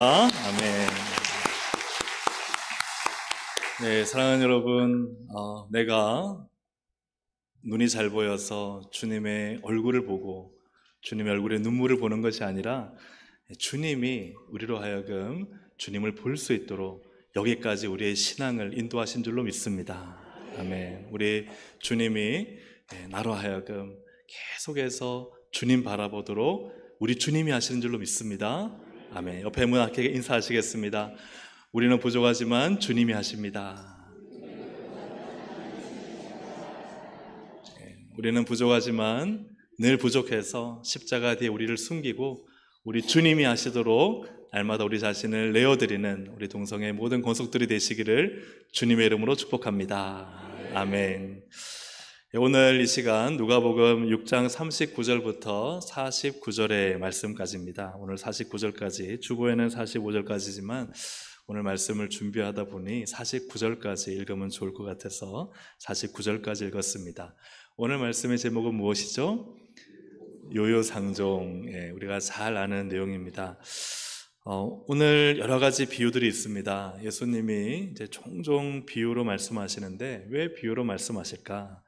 아멘. 네, 사랑하는 여러분, 내가 눈이 잘 보여서 주님의 얼굴을 보고 주님의 얼굴에 눈물을 보는 것이 아니라 주님이 우리로 하여금 주님을 볼 수 있도록 여기까지 우리의 신앙을 인도하신 줄로 믿습니다. 아멘. 우리 주님이 나로 하여금 계속해서 주님 바라보도록 우리 주님이 하시는 줄로 믿습니다. 아멘. 옆에 분에게 인사하시겠습니다. 우리는 부족하지만 주님이 하십니다. 우리는 부족하지만 늘 부족해서 십자가 뒤에 우리를 숨기고 우리 주님이 하시도록 날마다 우리 자신을 내어드리는 우리 동성의 모든 권속들이 되시기를 주님의 이름으로 축복합니다. 아멘. 오늘 이 시간 누가복음 6장 39절부터 49절의 말씀까지입니다. 오늘 49절까지, 주보에는 45절까지지만 오늘 말씀을 준비하다 보니 49절까지 읽으면 좋을 것 같아서 49절까지 읽었습니다. 오늘 말씀의 제목은 무엇이죠? 요요상종. 우리가 잘 아는 내용입니다. 오늘 여러 가지 비유들이 있습니다. 예수님이 이제 종종 비유로 말씀하시는데 왜 비유로 말씀하실까?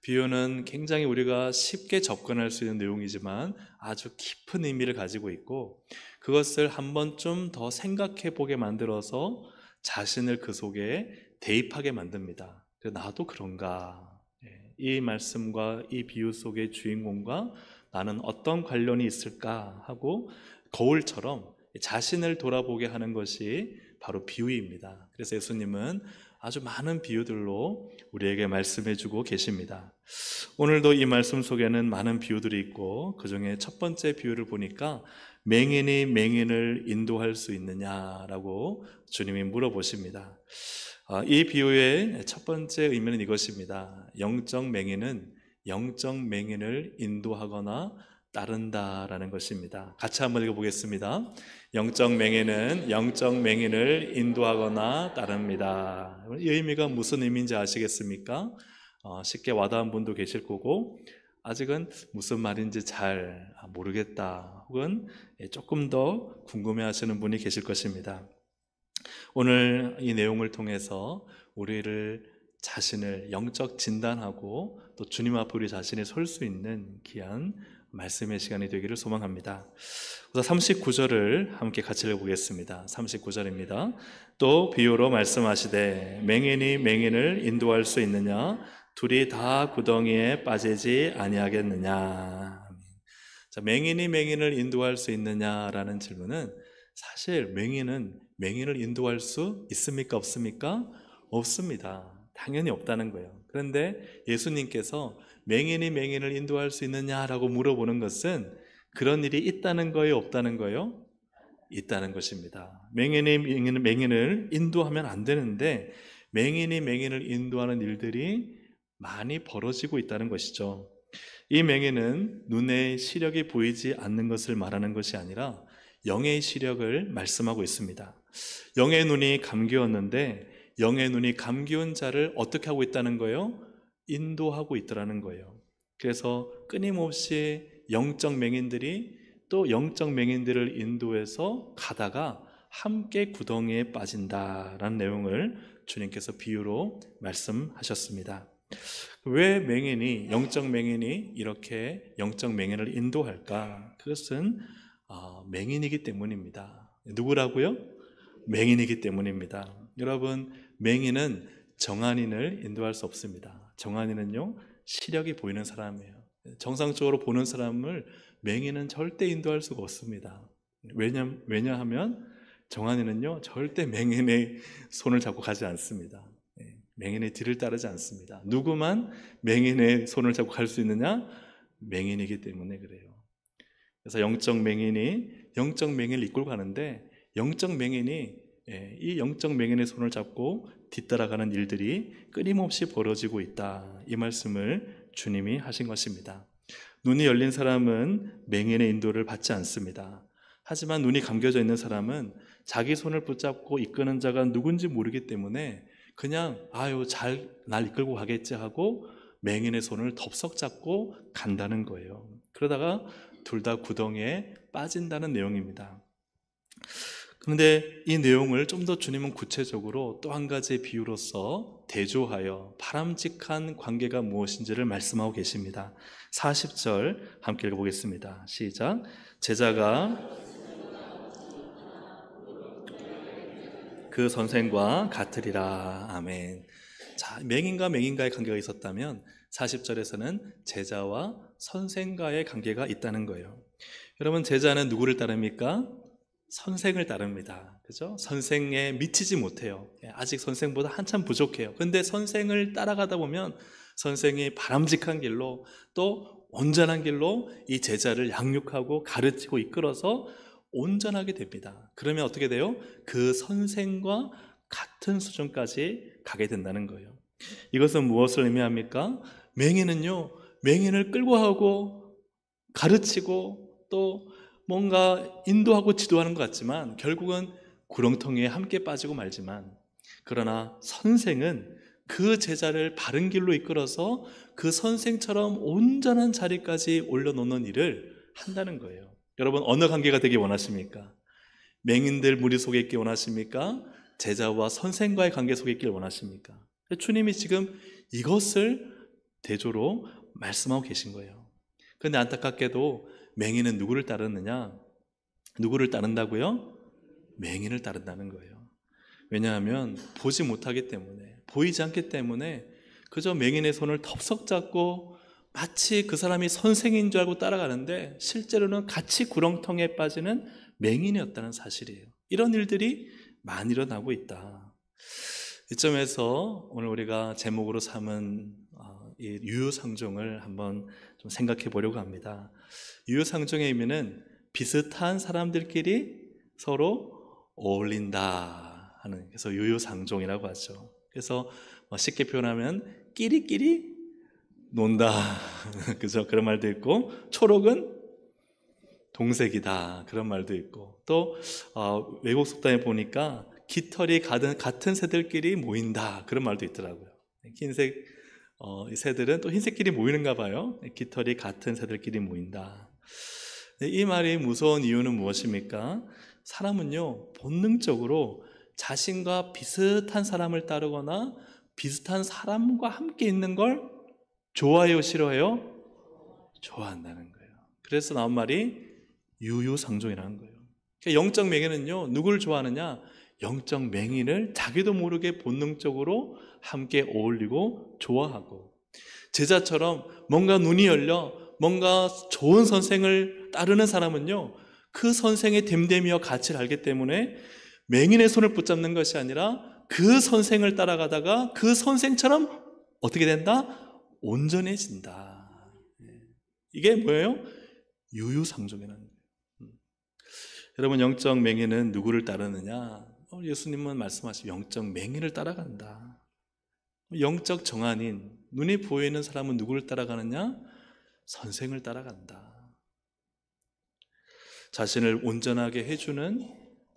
비유는 굉장히 우리가 쉽게 접근할 수 있는 내용이지만 아주 깊은 의미를 가지고 있고 그것을 한 번쯤 더 생각해 보게 만들어서 자신을 그 속에 대입하게 만듭니다. 나도 그런가? 이 말씀과 이 비유 속의 주인공과 나는 어떤 관련이 있을까 하고 거울처럼 자신을 돌아보게 하는 것이 바로 비유입니다. 그래서 예수님은 아주 많은 비유들로 우리에게 말씀해 주고 계십니다. 오늘도 이 말씀 속에는 많은 비유들이 있고 그 중에 첫 번째 비유를 보니까 맹인이 맹인을 인도할 수 있느냐라고 주님이 물어보십니다. 이 비유의 첫 번째 의미는 이것입니다. 영적 맹인은 영적 맹인을 인도하거나 따른다라는 것입니다. 같이 한번 읽어보겠습니다. 영적 맹인은 영적 맹인을 인도하거나 따릅니다. 이 의미가 무슨 의미인지 아시겠습니까? 쉽게 와닿은 분도 계실 거고 아직은 무슨 말인지 잘 모르겠다 혹은 조금 더 궁금해하시는 분이 계실 것입니다. 오늘 이 내용을 통해서 우리를 자신을 영적 진단하고 또 주님 앞에 우리 자신이 설 수 있는 귀한 말씀의 시간이 되기를 소망합니다. 우선 39절을 함께 같이 읽어보겠습니다. 39절입니다. 또 비유로 말씀하시되 맹인이 맹인을 인도할 수 있느냐? 둘이 다 구덩이에 빠지지 아니하겠느냐? 자, 맹인이 맹인을 인도할 수 있느냐라는 질문은 사실 맹인은 맹인을 인도할 수 있습니까? 없습니까? 없습니다. 당연히 없다는 거예요. 그런데 예수님께서 맹인이 맹인을 인도할 수 있느냐라고 물어보는 것은 그런 일이 있다는 거예요? 없다는 거예요? 있다는 것입니다. 맹인이 맹인을 인도하면 안 되는데 맹인이 맹인을 인도하는 일들이 많이 벌어지고 있다는 것이죠. 이 맹인은 눈에 시력이 보이지 않는 것을 말하는 것이 아니라 영의 시력을 말씀하고 있습니다. 영의 눈이 감기웠는데 영의 눈이 감기운 자를 어떻게 하고 있다는 거예요? 인도하고 있더라는 거예요. 그래서 끊임없이 영적 맹인들이 또 영적 맹인들을 인도해서 가다가 함께 구덩이에 빠진다라는 내용을 주님께서 비유로 말씀하셨습니다. 왜 맹인이, 영적 맹인이 이렇게 영적 맹인을 인도할까? 그것은 맹인이기 때문입니다. 누구라고요? 맹인이기 때문입니다. 여러분, 맹인은 정한인을 인도할 수 없습니다. 정한인은요, 시력이 보이는 사람이에요. 정상적으로 보는 사람을 맹인은 절대 인도할 수가 없습니다. 왜냐하면 정한인은요, 절대 맹인의 손을 잡고 가지 않습니다. 맹인의 뒤를 따르지 않습니다. 누구만 맹인의 손을 잡고 갈 수 있느냐? 맹인이기 때문에 그래요. 그래서 영적 맹인이 영적 맹인을 이끌고 가는데 영적 맹인이 이 영적 맹인의 손을 잡고 뒤따라가는 일들이 끊임없이 벌어지고 있다. 이 말씀을 주님이 하신 것입니다. 눈이 열린 사람은 맹인의 인도를 받지 않습니다. 하지만 눈이 감겨져 있는 사람은 자기 손을 붙잡고 이끄는 자가 누군지 모르기 때문에 그냥 잘 날 이끌고 가겠지 하고 맹인의 손을 덥석 잡고 간다는 거예요. 그러다가 둘 다 구덩이에 빠진다는 내용입니다. 그런데 이 내용을 좀 더 주님은 구체적으로 또 한 가지 비유로서 대조하여 바람직한 관계가 무엇인지를 말씀하고 계십니다. 40절 함께 읽어보겠습니다. 시작. 제자가 그 선생과 같으리라. 아멘. 자, 맹인과 맹인과의 관계가 있었다면 40절에서는 제자와 선생과의 관계가 있다는 거예요. 여러분, 제자는 누구를 따릅니까? 선생을 따릅니다. 그죠? 선생에 미치지 못해요. 아직 선생보다 한참 부족해요. 근데 선생을 따라가다 보면 선생이 바람직한 길로 또 온전한 길로 이 제자를 양육하고 가르치고 이끌어서 온전하게 됩니다. 그러면 어떻게 돼요? 그 선생과 같은 수준까지 가게 된다는 거예요. 이것은 무엇을 의미합니까? 맹인은요, 맹인을 끌고 하고 가르치고 또 뭔가 인도하고 지도하는 것 같지만 결국은 구렁텅이에 함께 빠지고 말지만, 그러나 선생은 그 제자를 바른 길로 이끌어서 그 선생처럼 온전한 자리까지 올려놓는 일을 한다는 거예요. 여러분, 어느 관계가 되기 원하십니까? 맹인들 무리 속에 있기 원하십니까? 제자와 선생과의 관계 속에 있길 원하십니까? 주님이 지금 이것을 대조로 말씀하고 계신 거예요. 그런데 안타깝게도 맹인은 누구를 따르느냐? 누구를 따른다고요? 맹인을 따른다는 거예요. 왜냐하면 보지 못하기 때문에, 보이지 않기 때문에 그저 맹인의 손을 덥석 잡고 마치 그 사람이 선생인 줄 알고 따라가는데 실제로는 같이 구렁텅이에 빠지는 맹인이었다는 사실이에요. 이런 일들이 많이 일어나고 있다. 이점에서 오늘 우리가 제목으로 삼은 이 유유상종을 한번 좀 생각해 보려고 합니다. 유유상종의 의미는 비슷한 사람들끼리 서로 어울린다 하는, 그래서 유유상종이라고 하죠. 그래서 쉽게 표현하면 끼리끼리 논다 그죠? 그런 말도 있고, 초록은 동색이다 그런 말도 있고, 또 외국 속담에 보니까 깃털이 같은 새들끼리 모인다 그런 말도 있더라고요. 흰색 이 새들은 또 흰색끼리 모이는가 봐요. 깃털이 같은 새들끼리 모인다. 이 말이 무서운 이유는 무엇입니까? 사람은요, 본능적으로 자신과 비슷한 사람을 따르거나 비슷한 사람과 함께 있는 걸 좋아해요, 싫어해요? 좋아한다는 거예요. 그래서 나온 말이 유유상종이라는 거예요. 그러니까 영적 맹인은요, 누구를 좋아하느냐? 영적 맹인을 자기도 모르게 본능적으로 함께 어울리고 좋아하고, 제자처럼 뭔가 눈이 열려 뭔가 좋은 선생을 따르는 사람은요, 그 선생의 됨됨이와 가치를 알기 때문에 맹인의 손을 붙잡는 것이 아니라 그 선생을 따라가다가 그 선생처럼 어떻게 된다? 온전해진다. 이게 뭐예요? 유유상종이라는 거예요. 여러분, 영적 맹인은 누구를 따르느냐? 예수님은 말씀하시고 영적 맹인을 따라간다. 영적 정한인, 눈이 보이는 사람은 누구를 따라가느냐? 선생을 따라간다. 자신을 온전하게 해주는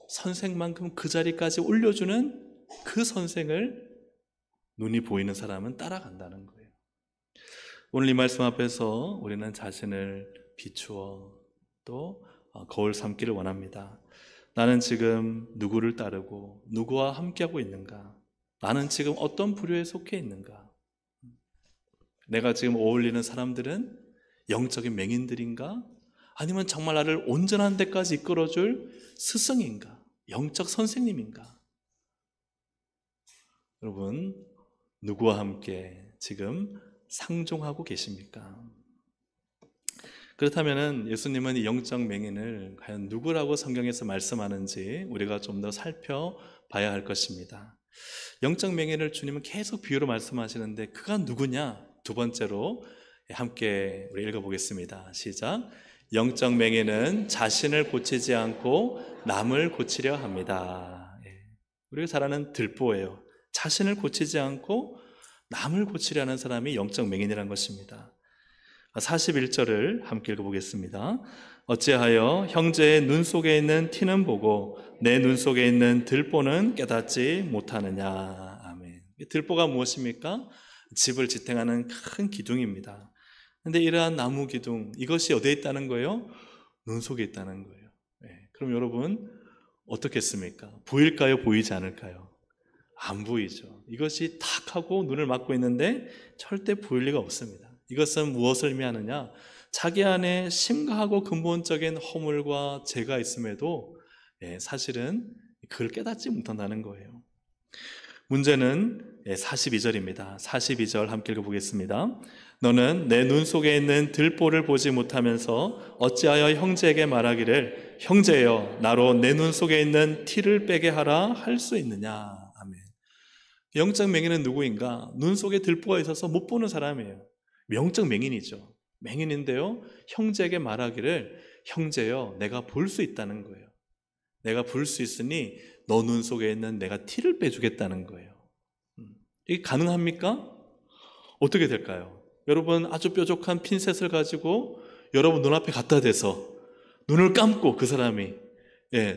선생만큼 그 자리까지 올려주는 그 선생을 눈이 보이는 사람은 따라간다는 거예요. 오늘 이 말씀 앞에서 우리는 자신을 비추어 또 거울 삼기를 원합니다. 나는 지금 누구를 따르고 누구와 함께하고 있는가? 나는 지금 어떤 부류에 속해 있는가? 내가 지금 어울리는 사람들은 영적인 맹인들인가? 아니면 정말 나를 온전한 데까지 이끌어줄 스승인가? 영적 선생님인가? 여러분, 누구와 함께 지금 상종하고 계십니까? 그렇다면 예수님은 이 영적 맹인을 과연 누구라고 성경에서 말씀하는지 우리가 좀 더 살펴봐야 할 것입니다. 영적 맹인을 주님은 계속 비유로 말씀하시는데 그가 누구냐? 두 번째로 함께 우리 읽어보겠습니다. 시작. 영적 맹인은 자신을 고치지 않고 남을 고치려 합니다. 우리가 잘 아는 들보예요. 자신을 고치지 않고 남을 고치려 하는 사람이 영적 맹인이라는 것입니다. 41절을 함께 읽어보겠습니다. 어찌하여 형제의 눈 속에 있는 티는 보고 내 눈 속에 있는 들보는 깨닫지 못하느냐. 아멘. 들보가 무엇입니까? 집을 지탱하는 큰 기둥입니다. 그런데 이러한 나무 기둥, 이것이 어디에 있다는 거예요? 눈 속에 있다는 거예요. 그럼 여러분, 어떻겠습니까? 보일까요? 보이지 않을까요? 안 보이죠. 이것이 탁 하고 눈을 막고 있는데 절대 보일 리가 없습니다. 이것은 무엇을 의미하느냐? 자기 안에 심각하고 근본적인 허물과 죄가 있음에도 사실은 그걸 깨닫지 못한다는 거예요. 문제는 42절입니다. 42절 함께 읽어보겠습니다. 너는 내 눈 속에 있는 들보를 보지 못하면서 어찌하여 형제에게 말하기를 형제여 나로 내 눈 속에 있는 티를 빼게 하라 할 수 있느냐. 아멘. 영적 맹인은 누구인가? 눈 속에 들보가 있어서 못 보는 사람이에요. 영적 맹인이죠. 맹인인데요, 형제에게 말하기를 형제여 내가 볼 수 있다는 거예요. 내가 볼 수 있으니 너 눈 속에 있는 내가 티를 빼주겠다는 거예요. 이게 가능합니까? 어떻게 될까요? 여러분 아주 뾰족한 핀셋을 가지고 여러분 눈앞에 갖다 대서 눈을 감고 그 사람이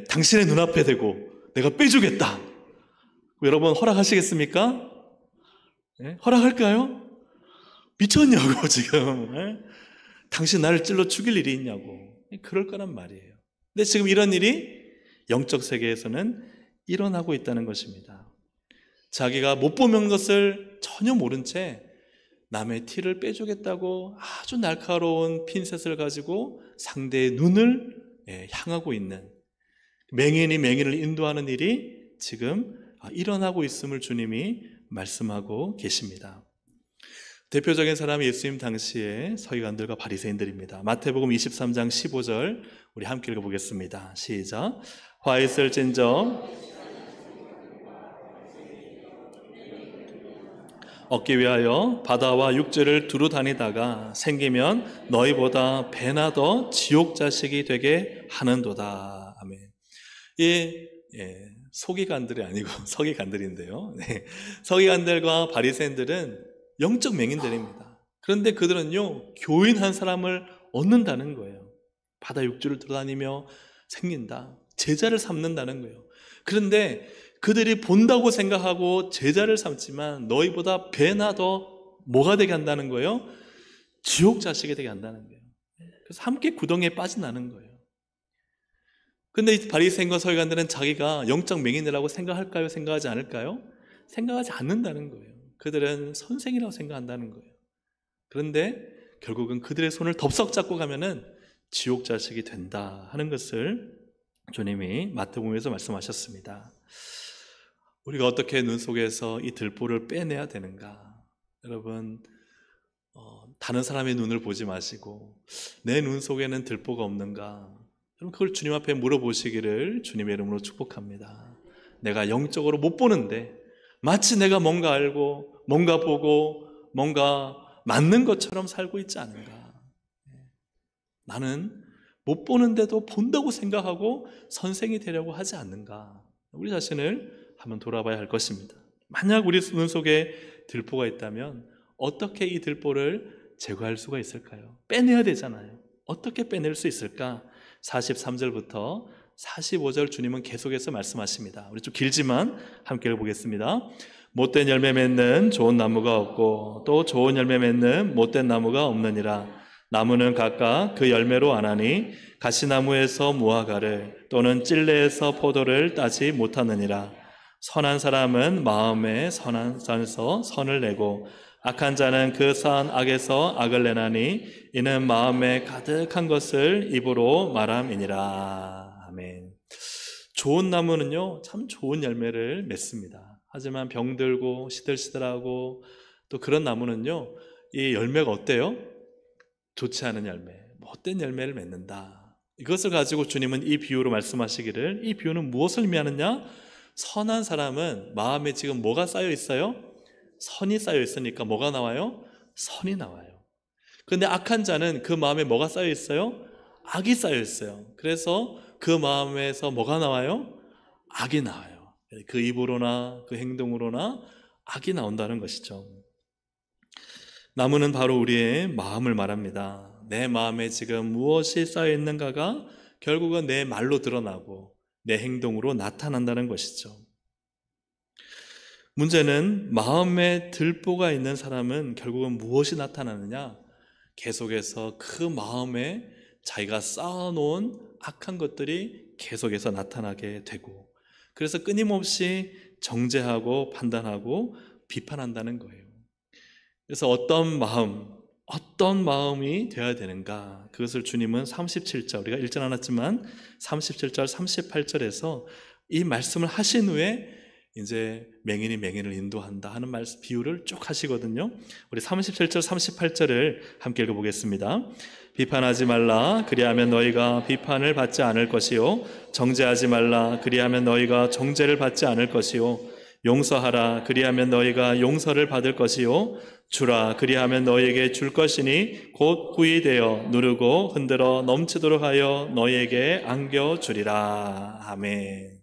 당신의 눈앞에 대고 내가 빼주겠다. 여러분 허락하시겠습니까? 허락할까요? 미쳤냐고 지금. 당신 나를 찔러 죽일 일이 있냐고. 그럴 거란 말이에요. 근데 지금 이런 일이 영적 세계에서는 일어나고 있다는 것입니다. 자기가 못 보는 것을 전혀 모른 채 남의 티를 빼주겠다고 아주 날카로운 핀셋을 가지고 상대의 눈을 향하고 있는 맹인이 맹인을 인도하는 일이 지금 일어나고 있음을 주님이 말씀하고 계십니다. 대표적인 사람이 예수님 당시에 서기관들과 바리새인들입니다. 마태복음 23장 15절 우리 함께 읽어보겠습니다. 시작. 화 있을진저 얻기 위하여 바다와 육지를 두루 다니다가 생기면 너희보다 배나 더 지옥 자식이 되게 하는도다. 아멘. 소기관들이 아니고 서기관들인데요. 서기관들과 바리새인들은 영적 맹인들입니다. 그런데 그들은요, 교인 한 사람을 얻는다는 거예요. 바다 육지를 돌아다니며 생긴다. 제자를 삼는다는 거예요. 그런데 그들이 본다고 생각하고 제자를 삼지만 너희보다 배나 더 뭐가 되게 한다는 거예요? 지옥 자식이 되게 한다는 거예요. 그래서 함께 구덩이에 빠져나는 거예요. 근데 이 바리새인과 서기관들은 자기가 영적 맹인이라고 생각할까요? 생각하지 않을까요? 생각하지 않는다는 거예요. 그들은 선생이라고 생각한다는 거예요. 그런데 결국은 그들의 손을 덥석 잡고 가면은 지옥 자식이 된다 하는 것을 주님이 마태복음에서 말씀하셨습니다. 우리가 어떻게 눈 속에서 이 들보를 빼내야 되는가? 여러분, 다른 사람의 눈을 보지 마시고 내 눈 속에는 들보가 없는가? 여러분 그걸 주님 앞에 물어보시기를 주님의 이름으로 축복합니다. 내가 영적으로 못 보는데 마치 내가 뭔가 알고 뭔가 보고 뭔가 맞는 것처럼 살고 있지 않은가? 나는 못 보는데도 본다고 생각하고 선생이 되려고 하지 않는가? 우리 자신을 한번 돌아봐야 할 것입니다. 만약 우리 눈 속에 들보가 있다면 어떻게 이 들보를 제거할 수가 있을까요? 빼내야 되잖아요. 어떻게 빼낼 수 있을까? 43절부터 45절 주님은 계속해서 말씀하십니다. 우리 좀 길지만 함께 읽어보겠습니다. 못된 열매 맺는 좋은 나무가 없고 또 좋은 열매 맺는 못된 나무가 없느니라. 나무는 각각 그 열매로 아나니 가시나무에서 무화과를 또는 찔레에서 포도를 따지 못하느니라. 선한 사람은 마음에 선한 산에서 선을 내고 악한 자는 그 산 악에서 악을 내나니 이는 마음에 가득한 것을 입으로 말함이니라. 아멘. 좋은 나무는요 참 좋은 열매를 맺습니다. 하지만 병들고 시들시들하고 또 그런 나무는요 이 열매가 어때요? 좋지 않은 열매, 못된 열매를 맺는다. 이것을 가지고 주님은 이 비유로 말씀하시기를, 이 비유는 무엇을 의미하느냐? 선한 사람은 마음에 지금 뭐가 쌓여 있어요? 선이 쌓여 있으니까 뭐가 나와요? 선이 나와요. 그런데 악한 자는 그 마음에 뭐가 쌓여 있어요? 악이 쌓여 있어요. 그래서 그 마음에서 뭐가 나와요? 악이 나와요. 그 입으로나 그 행동으로나 악이 나온다는 것이죠. 나무는 바로 우리의 마음을 말합니다. 내 마음에 지금 무엇이 쌓여 있는가가 결국은 내 말로 드러나고 내 행동으로 나타난다는 것이죠. 문제는 마음에 들보가 있는 사람은 결국은 무엇이 나타나느냐? 계속해서 그 마음에 자기가 쌓아놓은 악한 것들이 계속해서 나타나게 되고, 그래서 끊임없이 정죄하고 판단하고 비판한다는 거예요. 그래서 어떤 마음이 되어야 되는가, 그것을 주님은 37절, 우리가 읽지 않았지만 37절 38절에서 이 말씀을 하신 후에 이제 맹인이 맹인을 인도한다 하는 비유를 쭉 하시거든요. 우리 37절 38절을 함께 읽어보겠습니다. 비판하지 말라, 그리하면 너희가 비판을 받지 않을 것이요, 정죄하지 말라, 그리하면 너희가 정죄를 받지 않을 것이요, 용서하라, 그리하면 너희가 용서를 받을 것이요, 주라, 그리하면 너희에게 줄 것이니 곧 후히 되어 누르고 흔들어 넘치도록 하여 너희에게 안겨주리라. 아멘.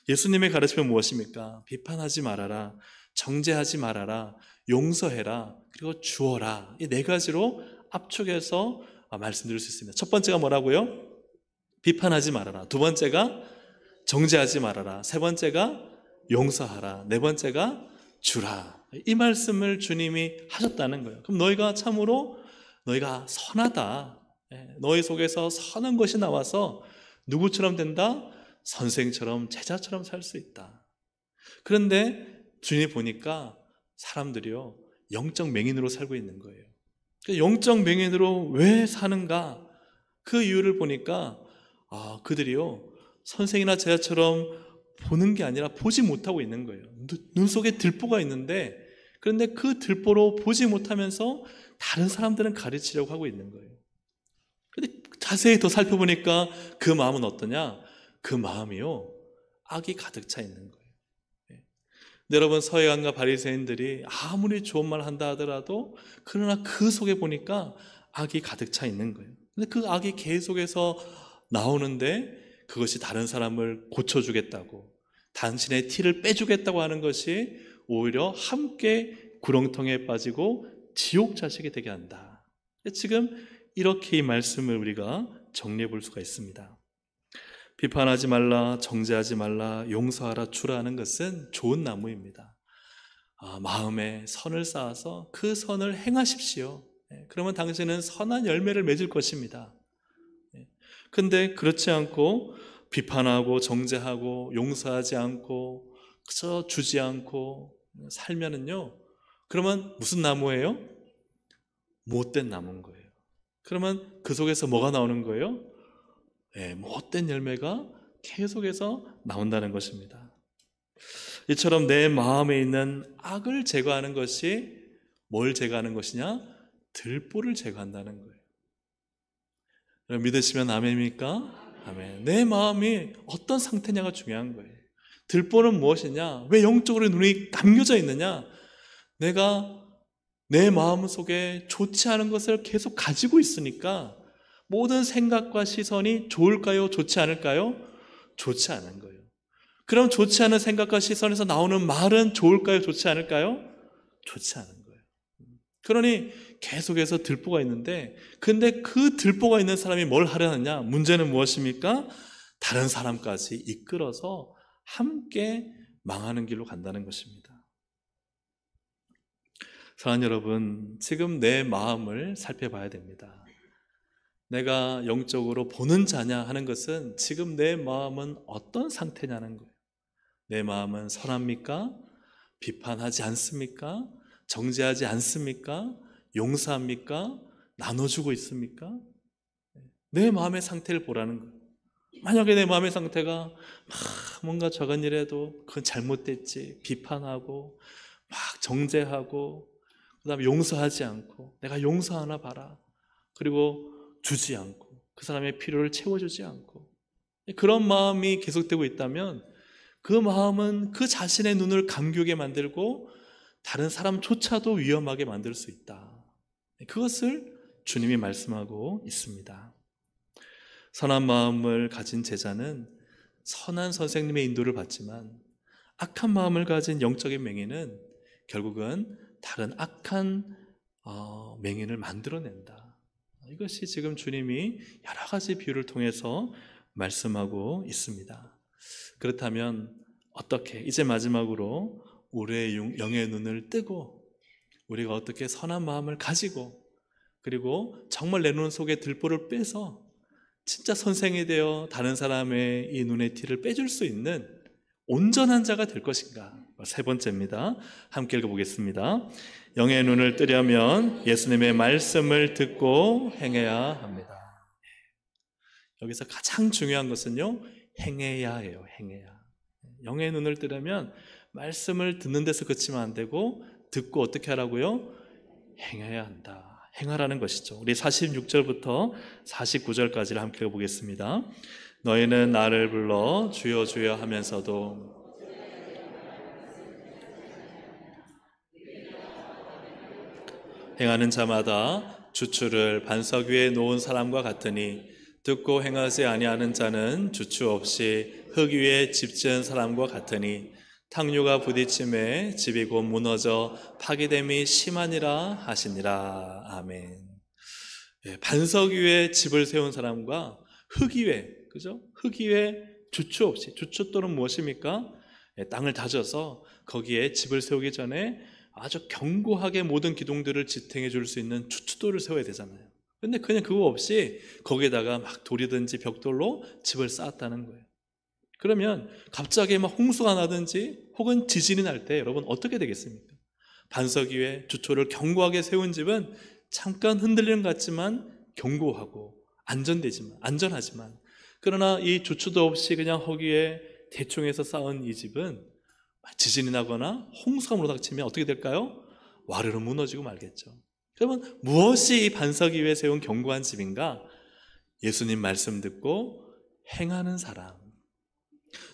예수님의 가르침은 무엇입니까? 비판하지 말아라, 정죄하지 말아라, 용서해라, 그리고 주어라. 이 네 가지로 압축해서 말씀드릴 수 있습니다. 첫 번째가 뭐라고요? 비판하지 말아라. 두 번째가 정죄하지 말아라. 세 번째가 용서하라. 네 번째가 주라. 이 말씀을 주님이 하셨다는 거예요. 그럼 너희가 참으로 너희가 선하다, 너희 속에서 선한 것이 나와서 누구처럼 된다? 선생처럼, 제자처럼 살 수 있다. 그런데 주님이 보니까 사람들이요, 영적 맹인으로 살고 있는 거예요. 영적 맹인으로 왜 사는가? 그 이유를 보니까 그들이요, 선생이나 제자처럼 보는 게 아니라 보지 못하고 있는 거예요. 눈 속에 들보가 있는데, 그런데 그 들보로 보지 못하면서 다른 사람들은 가르치려고 하고 있는 거예요. 그런데 자세히 더 살펴보니까 그 마음은 어떠냐? 그 마음이요, 악이 가득 차 있는 거예요. 여러분, 서기관과 바리새인들이 아무리 좋은 말 한다 하더라도 그러나 그 속에 보니까 악이 가득 차 있는 거예요. 근데 그 악이 계속해서 나오는데 그것이 다른 사람을 고쳐주겠다고, 당신의 티를 빼주겠다고 하는 것이 오히려 함께 구렁텅이에 빠지고 지옥 자식이 되게 한다. 지금 이렇게 이 말씀을 우리가 정리해 볼 수가 있습니다. 비판하지 말라, 정죄하지 말라, 용서하라, 주라 하는 것은 좋은 나무입니다. 마음에 선을 쌓아서 그 선을 행하십시오. 그러면 당신은 선한 열매를 맺을 것입니다. 근데 그렇지 않고 비판하고 정죄하고 용서하지 않고 그저 주지 않고 살면은요, 그러면 무슨 나무예요? 못된 나무인 거예요. 그러면 그 속에서 뭐가 나오는 거예요? 못된 열매가 계속해서 나온다는 것입니다. 이처럼 내 마음에 있는 악을 제거하는 것이 뭘 제거하는 것이냐? 들보를 제거한다는 거예요. 믿으시면 아멘입니까? 아멘. 내 마음이 어떤 상태냐가 중요한 거예요. 들보는 무엇이냐? 왜 영적으로 눈이 감겨져 있느냐? 내가 내 마음 속에 좋지 않은 것을 계속 가지고 있으니까 모든 생각과 시선이 좋을까요? 좋지 않을까요? 좋지 않은 거예요. 그럼 좋지 않은 생각과 시선에서 나오는 말은 좋을까요? 좋지 않을까요? 좋지 않은 거예요. 그러니 계속해서 들보가 있는데, 근데 그 들보가 있는 사람이 뭘 하려느냐? 문제는 무엇입니까? 다른 사람까지 이끌어서 함께 망하는 길로 간다는 것입니다. 사랑하는 여러분, 지금 내 마음을 살펴봐야 됩니다. 내가 영적으로 보는 자냐 하는 것은 지금 내 마음은 어떤 상태냐는 거예요. 내 마음은 선합니까? 비판하지 않습니까? 정죄하지 않습니까? 용서합니까? 나눠주고 있습니까? 내 마음의 상태를 보라는 거예요. 만약에 내 마음의 상태가 뭔가 작은 일에도 그건 잘못됐지, 비판하고 막 정죄하고 그 다음에 용서하지 않고, 내가 용서하나 봐라, 그리고 주지 않고 그 사람의 필요를 채워주지 않고, 그런 마음이 계속되고 있다면 그 마음은 그 자신의 눈을 감기게 만들고 다른 사람조차도 위험하게 만들 수 있다. 그것을 주님이 말씀하고 있습니다. 선한 마음을 가진 제자는 선한 선생님의 인도를 받지만, 악한 마음을 가진 영적인 맹인은 결국은 다른 악한 맹인을 만들어낸다. 이것이 지금 주님이 여러 가지 비유를 통해서 말씀하고 있습니다. 그렇다면 어떻게, 이제 마지막으로 우리의 영의 눈을 뜨고 우리가 어떻게 선한 마음을 가지고, 그리고 정말 내 눈 속에 들보를 빼서 진짜 선생이 되어 다른 사람의 이 눈의 티를 빼줄 수 있는 온전한 자가 될 것인가? 세 번째입니다. 함께 읽어보겠습니다. 영의 눈을 뜨려면 예수님의 말씀을 듣고 행해야 합니다. 여기서 가장 중요한 것은요, 행해야 해요. 행해야. 영의 눈을 뜨려면 말씀을 듣는 데서 그치면 안 되고 듣고 어떻게 하라고요? 행해야 한다. 행하라는 것이죠. 우리 46절부터 49절까지를 함께 읽어보겠습니다. 너희는 나를 불러 주여 주여 하면서도 행하는 자마다 주추를 반석 위에 놓은 사람과 같으니 듣고 행하지 아니하는 자는 주추 없이 흙 위에 집 지은 사람과 같으니 탕류가 부딪힘에 집이 곧 무너져 파괴됨이 심하니라 하시니라. 아멘. 반석 위에 집을 세운 사람과 흙 위에, 그죠? 흙 위에 주추 없이, 주추 또는 무엇입니까? 땅을 다져서 거기에 집을 세우기 전에 아주 견고하게 모든 기둥들을 지탱해 줄 수 있는 주춧돌을 세워야 되잖아요. 근데 그냥 그거 없이 거기에다가 막 돌이든지 벽돌로 집을 쌓았다는 거예요. 그러면 갑자기 막 홍수가 나든지 혹은 지진이 날 때 여러분 어떻게 되겠습니까? 반석 위에 주초를 견고하게 세운 집은 잠깐 흔들리는 것 같지만 견고하고 안전하지만 그러나 이 주초도 없이 그냥 허기에 대충 해서 쌓은 이 집은 지진이 나거나 홍수가 몰아닥치면 어떻게 될까요? 와르르 무너지고 말겠죠. 그러면 무엇이 이 반석 위에 세운 견고한 집인가? 예수님 말씀 듣고 행하는 사람.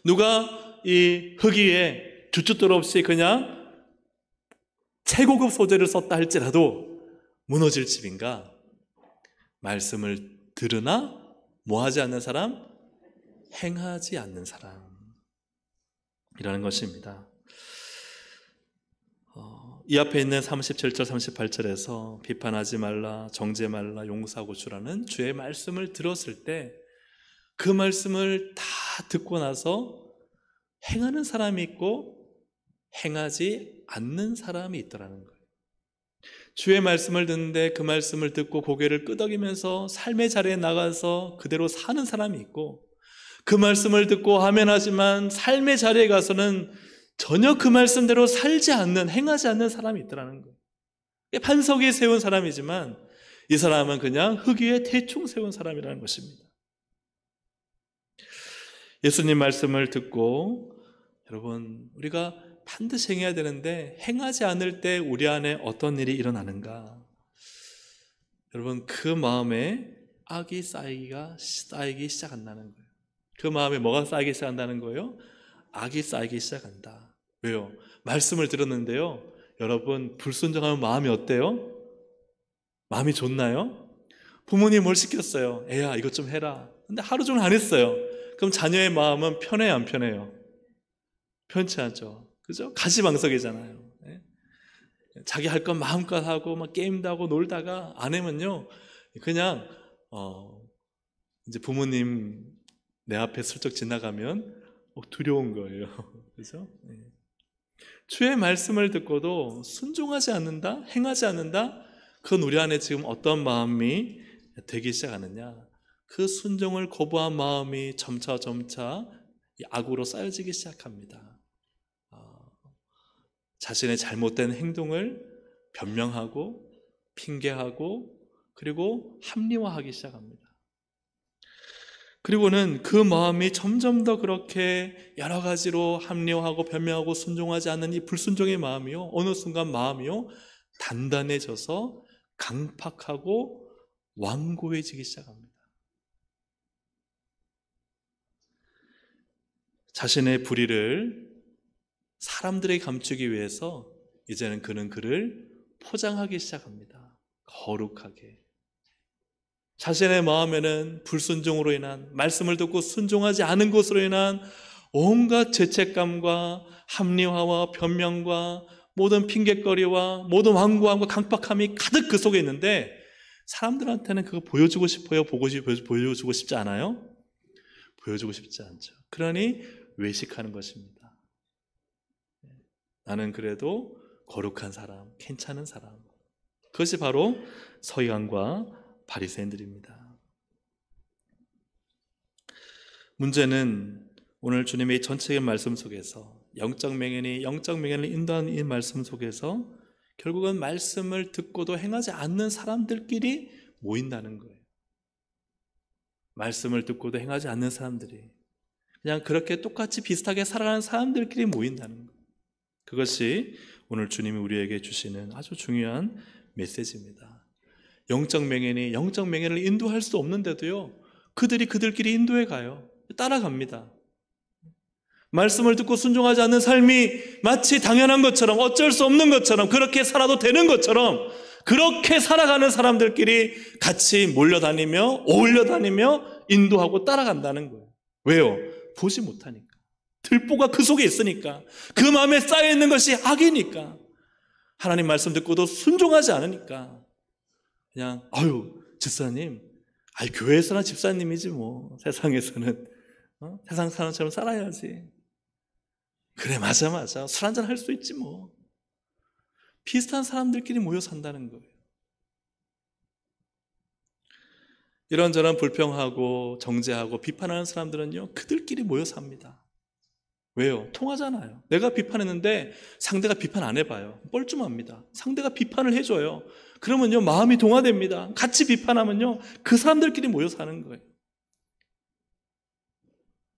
누가 이 흙 위에 주춧돌 없이 그냥 최고급 소재를 썼다 할지라도 무너질 집인가? 말씀을 들으나 뭐 하지 않는 사람? 행하지 않는 사람이라는 것입니다. 이 앞에 있는 37절 38절에서 비판하지 말라, 정죄 말라, 용서하고 주라는 주의 말씀을 들었을 때 그 말씀을 다 듣고 나서 행하는 사람이 있고 행하지 않는 사람이 있더라는 거예요. 주의 말씀을 듣는데 그 말씀을 듣고 고개를 끄덕이면서 삶의 자리에 나가서 그대로 사는 사람이 있고, 그 말씀을 듣고 아멘하지만 삶의 자리에 가서는 전혀 그 말씀대로 살지 않는, 행하지 않는 사람이 있더라는 거예요. 반석 위에 세운 사람이지만 이 사람은 그냥 흙 위에 대충 세운 사람이라는 것입니다. 예수님 말씀을 듣고 여러분, 우리가 반드시 행해야 되는데 행하지 않을 때 우리 안에 어떤 일이 일어나는가? 여러분, 그 마음에 악이 쌓이기 시작한다는 거예요. 그 마음에 뭐가 쌓이기 시작한다는 거예요? 악이 쌓이기 시작한다. 왜요? 말씀을 들었는데요, 여러분, 불순종하면 마음이 어때요? 마음이 좋나요? 부모님 뭘 시켰어요? 애야, 이것 좀 해라. 근데 하루 종일 안 했어요. 그럼 자녀의 마음은 편해요, 안 편해요? 편치 않죠. 그죠? 가시방석이잖아요. 자기 할 건 마음껏 하고 막 게임도 하고 놀다가 안 하면요, 그냥 이제 부모님 내 앞에 슬쩍 지나가면 두려운 거예요. 그죠? 주의 말씀을 듣고도 순종하지 않는다, 행하지 않는다. 그건 우리 안에 지금 어떤 마음이 되기 시작하느냐? 그 순종을 거부한 마음이 점차 악으로 쌓여지기 시작합니다. 자신의 잘못된 행동을 변명하고 핑계하고 그리고 합리화하기 시작합니다. 그리고는 그 마음이 점점 더 그렇게 여러 가지로 합리화하고 변명하고 순종하지 않는 이 불순종의 마음이요, 어느 순간 마음이요, 단단해져서 강팍하고 완고해지기 시작합니다. 자신의 불의를 사람들에게 감추기 위해서 이제는 그는 그를 포장하기 시작합니다. 거룩하게. 자신의 마음에는 불순종으로 인한, 말씀을 듣고 순종하지 않은 것으로 인한 온갖 죄책감과 합리화와 변명과 모든 핑계거리와 모든 완고함과 강박함이 가득 그 속에 있는데, 사람들한테는 그거 보여주고 싶어요? 보여주고 싶지 않아요? 보여주고 싶지 않죠. 그러니 외식하는 것입니다. 나는 그래도 거룩한 사람, 괜찮은 사람. 그것이 바로 서기관과 바리새인들입니다. 문제는 오늘 주님의 전체적인 말씀 속에서 영적 맹인을 인도하는 이 말씀 속에서 결국은 말씀을 듣고도 행하지 않는 사람들끼리 모인다는 거예요. 말씀을 듣고도 행하지 않는 사람들이 그냥 그렇게 똑같이 비슷하게 살아가는 사람들끼리 모인다는 거예요. 그것이 오늘 주님이 우리에게 주시는 아주 중요한 메시지입니다. 영적 맹인을 인도할 수 없는데도요, 그들끼리 인도해 가요. 따라갑니다. 말씀을 듣고 순종하지 않는 삶이 마치 당연한 것처럼, 어쩔 수 없는 것처럼, 그렇게 살아도 되는 것처럼 그렇게 살아가는 사람들끼리 같이 몰려다니며 어울려다니며 인도하고 따라간다는 거예요. 왜요? 보지 못하니까. 들보가 그 속에 있으니까. 그 마음에 쌓여있는 것이 악이니까. 하나님 말씀 듣고도 순종하지 않으니까 그냥 집사님, 교회에서나 집사님이지 뭐. 세상에서는 세상 사람처럼 살아야지. 그래, 맞아. 술 한잔 할 수 있지 뭐. 비슷한 사람들끼리 모여 산다는 거예요. 이런저런 불평하고 정죄하고 비판하는 사람들은요, 그들끼리 모여 삽니다. 왜요? 통하잖아요. 내가 비판했는데 상대가 비판 안 해봐요. 뻘쭘합니다. 상대가 비판을 해줘요. 그러면요, 마음이 동화됩니다. 같이 비판하면요, 그 사람들끼리 모여 사는 거예요.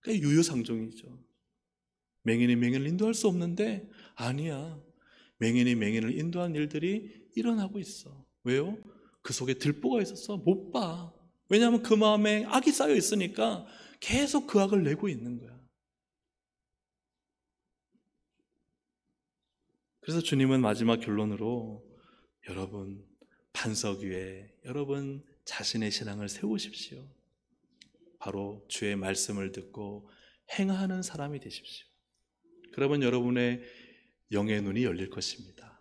그러니까 유유상종이죠. 맹인이 맹인을 인도할 수 없는데 아니야. 맹인이 맹인을 인도한 일들이 일어나고 있어. 왜요? 그 속에 들보가 있어서 못 봐. 왜냐하면 그 마음에 악이 쌓여 있으니까 계속 그 악을 내고 있는 거야. 그래서 주님은 마지막 결론으로 여러분 반석 위에 여러분 자신의 신앙을 세우십시오. 바로 주의 말씀을 듣고 행하는 사람이 되십시오. 그러면 여러분의 영의 눈이 열릴 것입니다.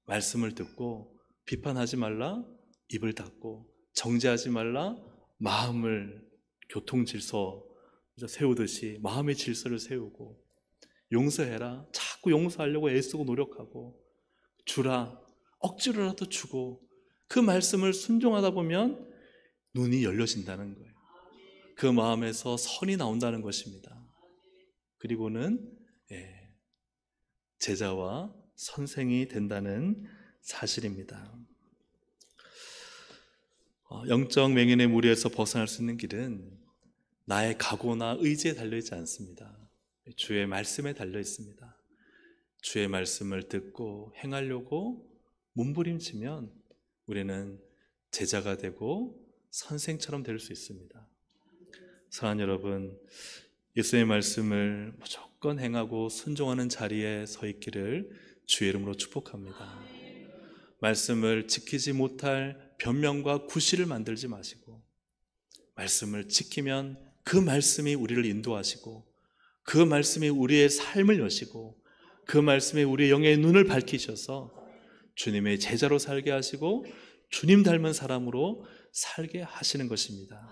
말씀을 듣고 비판하지 말라, 입을 닫고 정죄하지 말라, 마음을 교통질서 세우듯이 마음의 질서를 세우고, 용서해라, 자꾸 용서하려고 애쓰고 노력하고, 주라, 억지로라도 주고, 그 말씀을 순종하다 보면 눈이 열려진다는 거예요. 그 마음에서 선이 나온다는 것입니다. 그리고는 제자와 선생이 된다는 사실입니다. 영적 맹인의 무리에서 벗어날 수 있는 길은 나의 각오나 의지에 달려있지 않습니다. 주의 말씀에 달려 있습니다. 주의 말씀을 듣고 행하려고 몸부림치면 우리는 제자가 되고 선생처럼 될 수 있습니다. 사랑하는 여러분, 예수의 말씀을 무조건 행하고 순종하는 자리에 서 있기를 주의 이름으로 축복합니다. 말씀을 지키지 못할 변명과 구실을 만들지 마시고, 말씀을 지키면 그 말씀이 우리를 인도하시고, 그 말씀이 우리의 삶을 여시고, 그 말씀이 우리의 영의 눈을 밝히셔서 주님의 제자로 살게 하시고 주님 닮은 사람으로 살게 하시는 것입니다.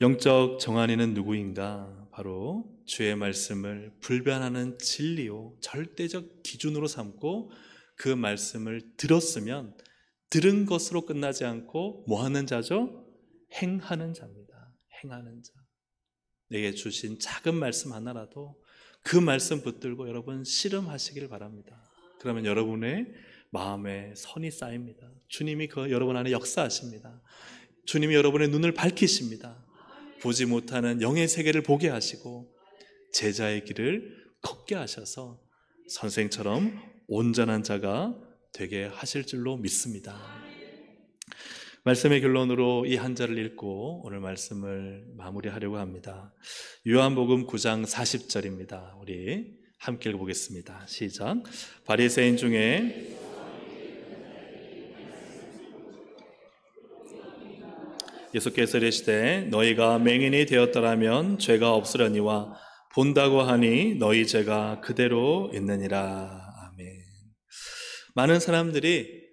영적 정한이는 누구인가? 바로 주의 말씀을 불변하는 진리요, 절대적 기준으로 삼고 그 말씀을 들었으면 들은 것으로 끝나지 않고 뭐 하는 자죠? 행하는 자입니다. 행하는 자. 내게 주신 작은 말씀 하나라도 그 말씀 붙들고 여러분 씨름하시길 바랍니다. 그러면 여러분의 마음에 선이 쌓입니다. 주님이 여러분 안에 역사하십니다. 주님이 여러분의 눈을 밝히십니다. 보지 못하는 영의 세계를 보게 하시고 제자의 길을 걷게 하셔서 선생처럼 온전한 자가 되게 하실 줄로 믿습니다. 말씀의 결론으로 이 한 절을 읽고 오늘 말씀을 마무리하려고 합니다. 요한복음 9장 40절입니다. 우리 함께 읽어보겠습니다. 시작. 바리새인 중에 예수께서 이르시되 너희가 맹인이 되었더라면 죄가 없으려니와 본다고 하니 너희 죄가 그대로 있느니라. 아멘. 많은 사람들이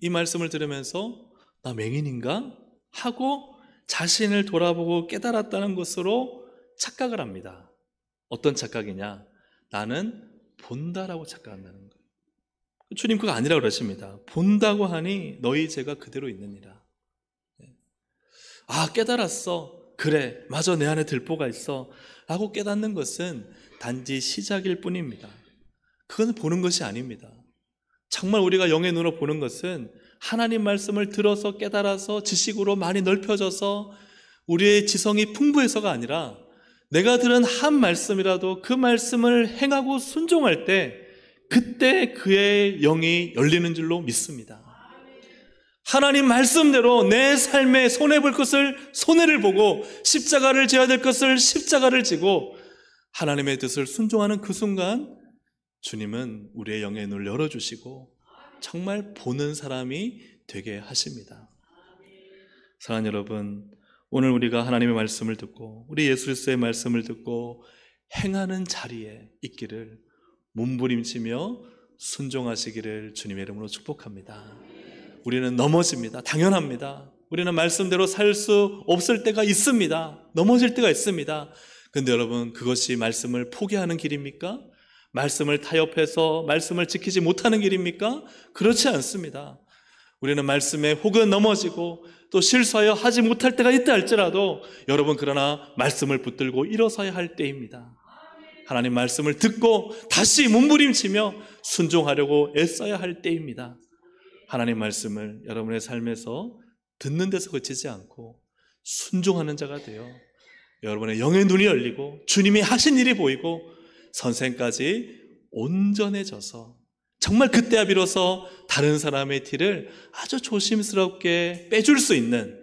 이 말씀을 들으면서 나 맹인인가? 하고 자신을 돌아보고 깨달았다는 것으로 착각을 합니다. 어떤 착각이냐? 나는 본다라고 착각한다는 거예요. 주님 그거 아니라고 그러십니다. 본다고 하니 너희 죄가 그대로 있느니라. 깨달았어. 그래, 맞아, 내 안에 들보가 있어 라고 깨닫는 것은 단지 시작일 뿐입니다. 그건 보는 것이 아닙니다. 정말 우리가 영의 눈으로 보는 것은 하나님 말씀을 들어서 깨달아서 지식으로 많이 넓혀져서 우리의 지성이 풍부해서가 아니라 내가 들은 한 말씀이라도 그 말씀을 행하고 순종할 때 그때 그의 영이 열리는 줄로 믿습니다. 하나님 말씀대로 내 삶에 손해볼 것을 손해를 보고 십자가를 져야 될 것을 십자가를 지고 하나님의 뜻을 순종하는 그 순간 주님은 우리의 영의 눈을 열어주시고 정말 보는 사람이 되게 하십니다. 사랑하는 여러분, 오늘 우리가 하나님의 말씀을 듣고 우리 예수 그리스도의 말씀을 듣고 행하는 자리에 있기를 몸부림치며 순종하시기를 주님의 이름으로 축복합니다. 우리는 넘어집니다. 당연합니다. 우리는 말씀대로 살 수 없을 때가 있습니다. 넘어질 때가 있습니다. 그런데 여러분, 그것이 말씀을 포기하는 길입니까? 말씀을 타협해서 말씀을 지키지 못하는 길입니까? 그렇지 않습니다. 우리는 말씀에 혹은 넘어지고 또 실수하여 하지 못할 때가 있다 할지라도 여러분, 그러나 말씀을 붙들고 일어서야 할 때입니다. 하나님 말씀을 듣고 다시 몸부림치며 순종하려고 애써야 할 때입니다. 하나님 말씀을 여러분의 삶에서 듣는 데서 그치지 않고 순종하는 자가 되어 여러분의 영의 눈이 열리고 주님이 하신 일이 보이고 선생까지 온전해져서 정말 그때야 비로소 다른 사람의 티를 아주 조심스럽게 빼줄 수 있는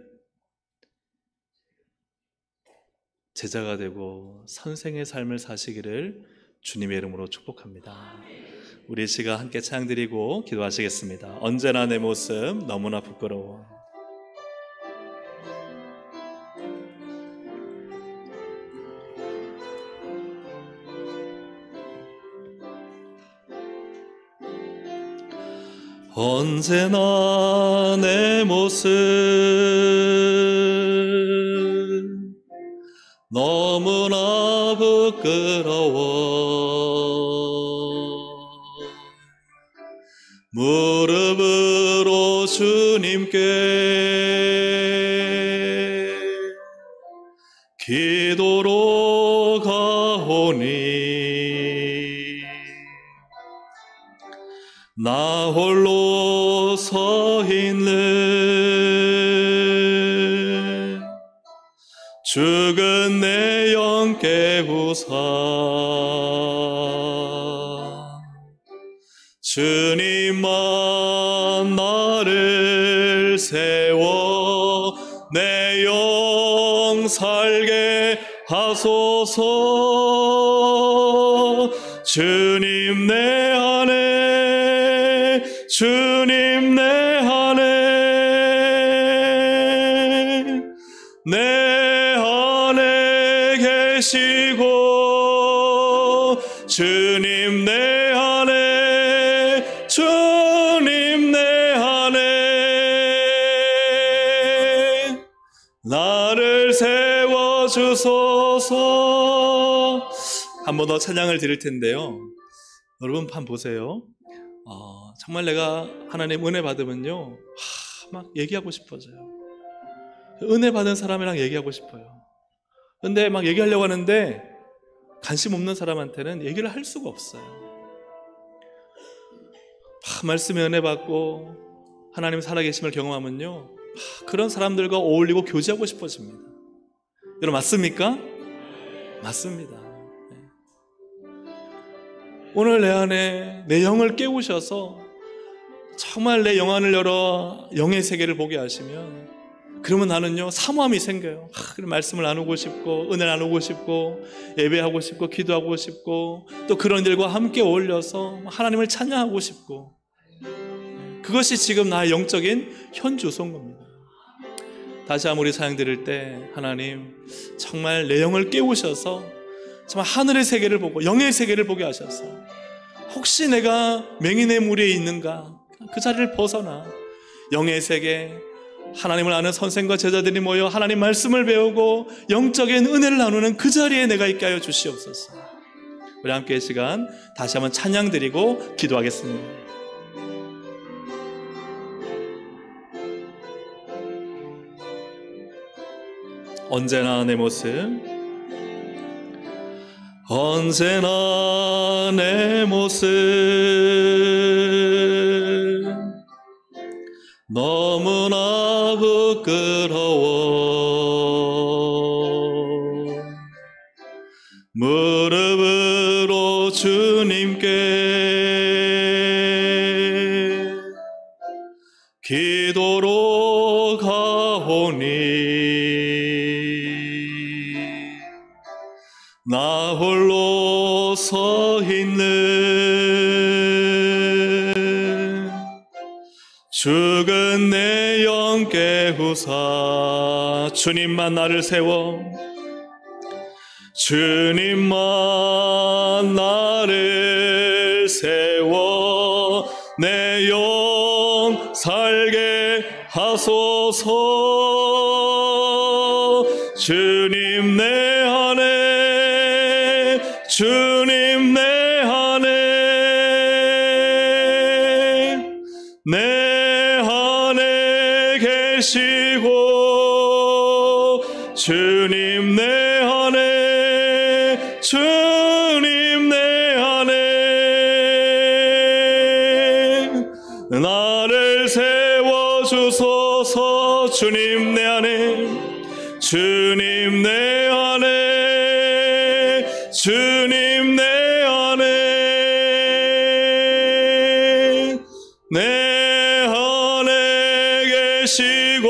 제자가 되고 선생의 삶을 사시기를 주님의 이름으로 축복합니다. 우리 시간 함께 찬양드리고 기도하시겠습니다. 언제나 내 모습 너무나 부끄러워. 언제나 내 모습 너무나 부끄러워. 무릎으로 주님께 기도로 가오니 나 홀로 서 있는 죽은 내 영 깨우사 주님만 나를 세워 내 영 살게 하소서. 주님 내 안에 주님 내 안에 내 안에 계시고 주님 내 안에 주님 내 안에 나를 세워주소서. 한 번 더 찬양을 드릴 텐데요, 여러분 한번 보세요. 정말 내가 하나님 은혜 받으면요 막 얘기하고 싶어져요. 은혜 받은 사람이랑 얘기하고 싶어요. 근데 막 얘기하려고 하는데 관심 없는 사람한테는 얘기를 할 수가 없어요. 말씀에 은혜 받고 하나님 살아계심을 경험하면요 그런 사람들과 어울리고 교제하고 싶어집니다. 여러분 맞습니까? 맞습니다. 오늘 내 안에 내 영을 깨우셔서 정말 내 영안을 열어 영의 세계를 보게 하시면 그러면 나는요 사모함이 생겨요. 말씀을 나누고 싶고 은혜 나누고 싶고 예배하고 싶고 기도하고 싶고 또 그런 일과 함께 어울려서 하나님을 찬양하고 싶고, 그것이 지금 나의 영적인 현주소인 겁니다. 다시 한번 우리 찬양 드릴 때 하나님 정말 내 영을 깨우셔서 정말 하늘의 세계를 보고 영의 세계를 보게 하셔서 혹시 내가 맹인의 무리에 있는가 그 자리를 벗어나 영의 세계, 하나님을 아는 선생과 제자들이 모여 하나님 말씀을 배우고 영적인 은혜를 나누는 그 자리에 내가 있게 하여 주시옵소서. 우리 함께 이 시간 다시 한번 찬양 드리고 기도하겠습니다. 언제나 내 모습, 언제나 내 모습 너무나 부끄러워. 무릎으로 주님께 기도로 가오니 나 홀로 서 있는 죽은 내 영 깨우사 주님만 나를 세워 주님만 나를 세워 내 영 살게 하소서. 주님 내 안에 주님 내 안에 내 안에 계시고 주님 내 안에 주님 내 안에 나를 세워주소서. 주님 내 안에 주님 내 안에 주님 내 안에 내 안에 계시고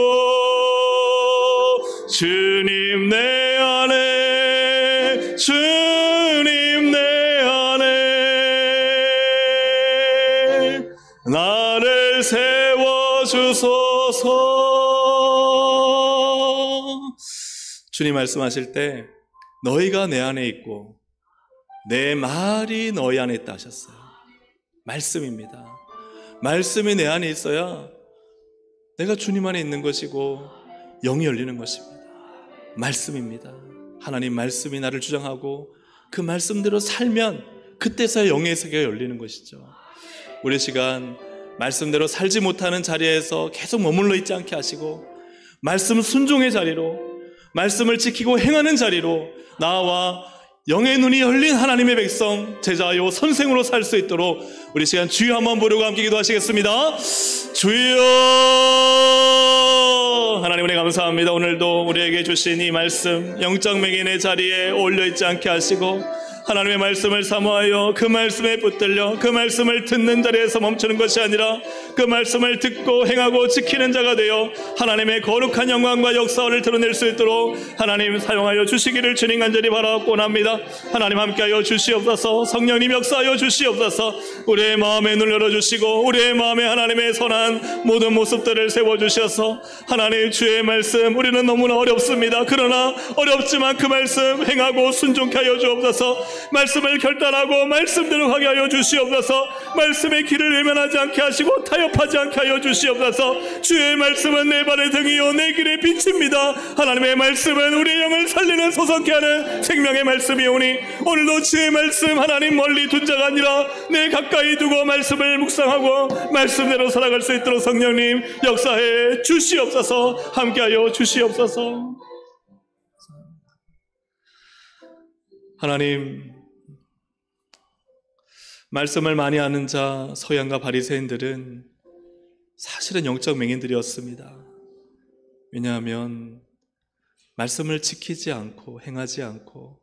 주님 내 안에 주님 내 안에 나를 세워주소서. 주님 말씀하실 때 너희가 내 안에 있고 내 말이 너희 안에 있다 하셨어요. 말씀입니다. 말씀이 내 안에 있어야 내가 주님 안에 있는 것이고 영이 열리는 것입니다. 말씀입니다. 하나님 말씀이 나를 주장하고 그 말씀대로 살면 그때서야 영의 세계가 열리는 것이죠. 우리 시간 말씀대로 살지 못하는 자리에서 계속 머물러 있지 않게 하시고 말씀 순종의 자리로 말씀을 지키고 행하는 자리로 나와 영의 눈이 열린 하나님의 백성 제자요 선생으로 살 수 있도록 우리 시간 주여 한번 부르고 함께 기도하시겠습니다. 주여. 하나님 은혜 감사합니다. 오늘도 우리에게 주신 이 말씀 영적 맹인의 자리에 올려있지 않게 하시고 하나님의 말씀을 사모하여 그 말씀에 붙들려 그 말씀을 듣는 자리에서 멈추는 것이 아니라 그 말씀을 듣고 행하고 지키는 자가 되어 하나님의 거룩한 영광과 역사를 드러낼 수 있도록 하나님 사용하여 주시기를 주님 간절히 바라옵고 합니다. 하나님 함께하여 주시옵소서. 성령님 역사하여 주시옵소서. 우리의 마음에 눈을 열어주시고 우리의 마음에 하나님의 선한 모든 모습들을 세워주셔서 하나님 주의 말씀 우리는 너무나 어렵습니다. 그러나 어렵지만 그 말씀 행하고 순종케 하여 주옵소서. 말씀을 결단하고 말씀대로 하게 하여 주시옵소서. 말씀의 길을 외면하지 않게 하시고 타협하지 않게 하여 주시옵소서. 주의 말씀은 내 발의 등이요 내 길의 빛입니다. 하나님의 말씀은 우리의 영을 살리는 소성케 하는 생명의 말씀이오니 오늘도 주의 말씀 하나님 멀리 둔 자가 아니라 내 가까이 두고 말씀을 묵상하고 말씀대로 살아갈 수 있도록 성령님 역사해 주시옵소서. 함께하여 주시옵소서. 하나님 말씀을 많이 아는 자 서양과 바리새인들은 사실은 영적 맹인들이었습니다. 왜냐하면 말씀을 지키지 않고 행하지 않고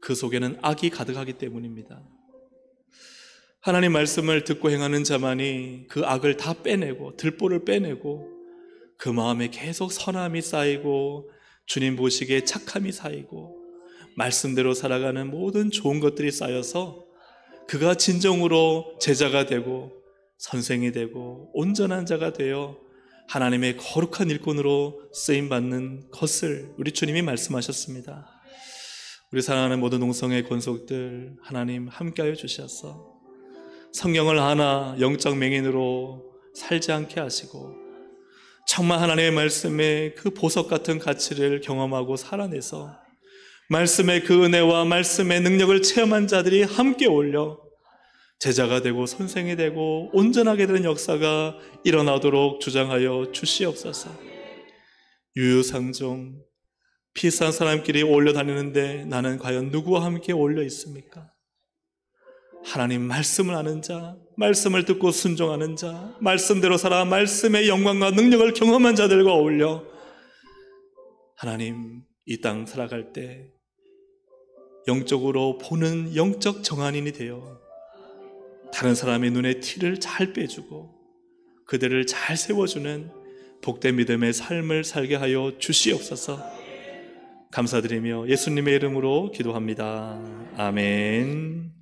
그 속에는 악이 가득하기 때문입니다. 하나님 말씀을 듣고 행하는 자만이 그 악을 다 빼내고 들보를 빼내고 그 마음에 계속 선함이 쌓이고 주님 보시기에 착함이 쌓이고 말씀대로 살아가는 모든 좋은 것들이 쌓여서 그가 진정으로 제자가 되고 선생이 되고 온전한 자가 되어 하나님의 거룩한 일꾼으로 쓰임받는 것을 우리 주님이 말씀하셨습니다. 우리 사랑하는 모든 동성의 권속들 하나님 함께하여 주셔서 성경을 하나 영적 맹인으로 살지 않게 하시고 정말 하나님의 말씀의 그 보석 같은 가치를 경험하고 살아내서 말씀의 그 은혜와 말씀의 능력을 체험한 자들이 함께 올려 제자가 되고 선생이 되고 온전하게 되는 역사가 일어나도록 주장하여 주시옵소서. 유유상종 비싼 사람끼리 어울려 다니는데 나는 과연 누구와 함께 어울려 있습니까? 하나님 말씀을 아는 자, 말씀을 듣고 순종하는 자, 말씀대로 살아 말씀의 영광과 능력을 경험한 자들과 어울려 하나님 이 땅 살아갈 때 영적으로 보는 영적 정한인이 되어 다른 사람의 눈에 티를 잘 빼주고 그들을 잘 세워주는 복된 믿음의 삶을 살게 하여 주시옵소서. 감사드리며 예수님의 이름으로 기도합니다. 아멘.